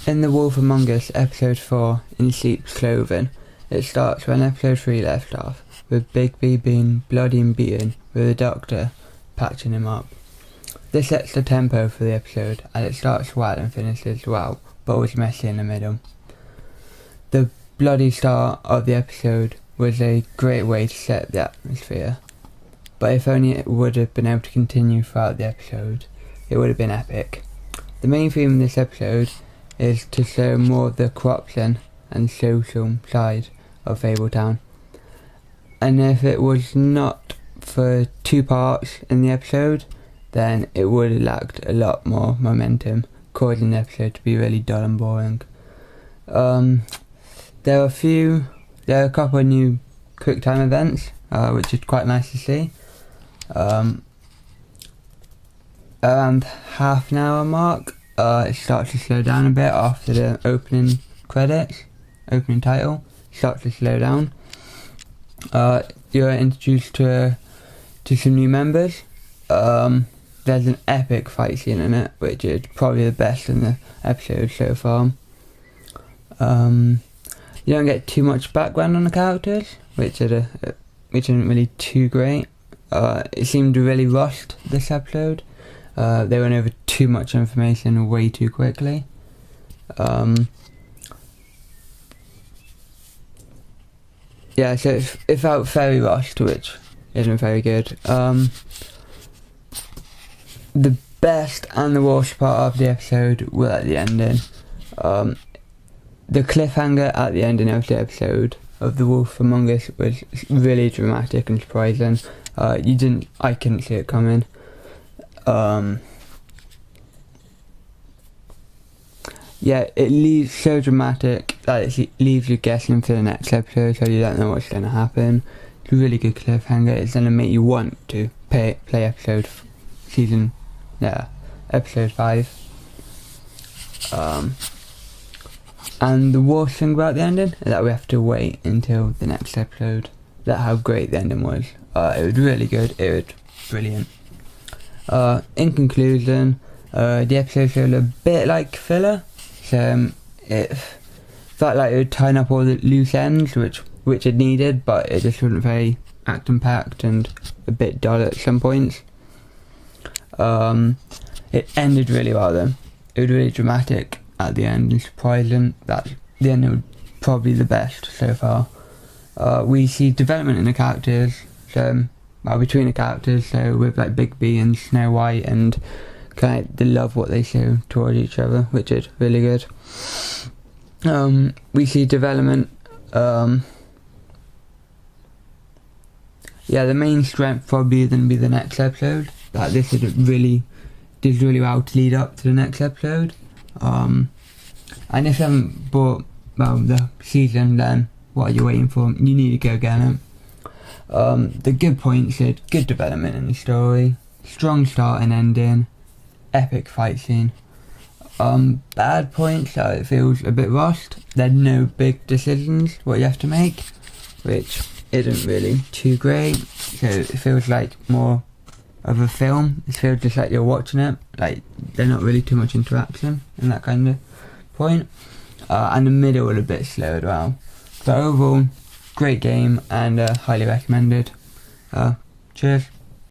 In The Wolf Among Us, episode 4, In Sleep's Clothing, it starts when episode 3 left off, with Bigby being bloody and beaten, with the doctor patching him up. This sets the tempo for the episode, and it starts well and finishes well, but was messy in the middle. The bloody start of the episode was a great way to set the atmosphere, but if only it would have been able to continue throughout the episode, it would have been epic. The main theme of this episode is to show more of the corruption and social side of Fabletown. And if it was not for 2 parts in the episode, then it would have lacked a lot more momentum, causing the episode to be really dull and boring. There are a couple of new quick time events, which is quite nice to see. Around half an hour mark, it starts to slow down a bit after the opening title starts to slow down. You're introduced to some new members. There's an epic fight scene in it, which is probably the best in the episode so far. You don't get too much background on the characters, which isn't really too great. It seemed really rushed this episode. They went over too much information way too quickly. Yeah, so it felt very rushed, which isn't very good. The best and the worst part of the episode were at the ending. The cliffhanger at the ending of the episode of The Wolf Among Us was really dramatic and surprising. I couldn't see it coming. Yeah, it leaves so dramatic that it leaves you guessing for the next episode, so you don't know what's going to happen. It's a really good cliffhanger. It's going to make you want to play episode 5. And the worst thing about the ending is that we have to wait until the next episode. That's how great the ending was. It was really good. It was brilliant. In conclusion, the episode felt a bit like filler. So it felt like it would tie up all the loose ends, which it needed, but it just wasn't very action-packed and a bit dull at some points. It ended really well though. It was really dramatic at the end and surprising that the ending was probably the best so far. We see development in the characters, between the characters, so with like Bigby and Snow White, and kind of the love what they show towards each other, which is really good. We see development. The main strength probably is going to be the next episode. That this did really well to lead up to the next episode. And if you haven't bought the season, then what are you waiting for? You need to go get it. The good points is good development in the story, strong start and ending, epic fight scene. Bad points, it feels a bit rushed. There's no big decisions what you have to make, which isn't really too great. So it feels like more of a film. It feels just like you're watching it. Like there's not really too much interaction in that kind of point. And the middle was a bit slow as well. So overall, great game and highly recommended. Cheers.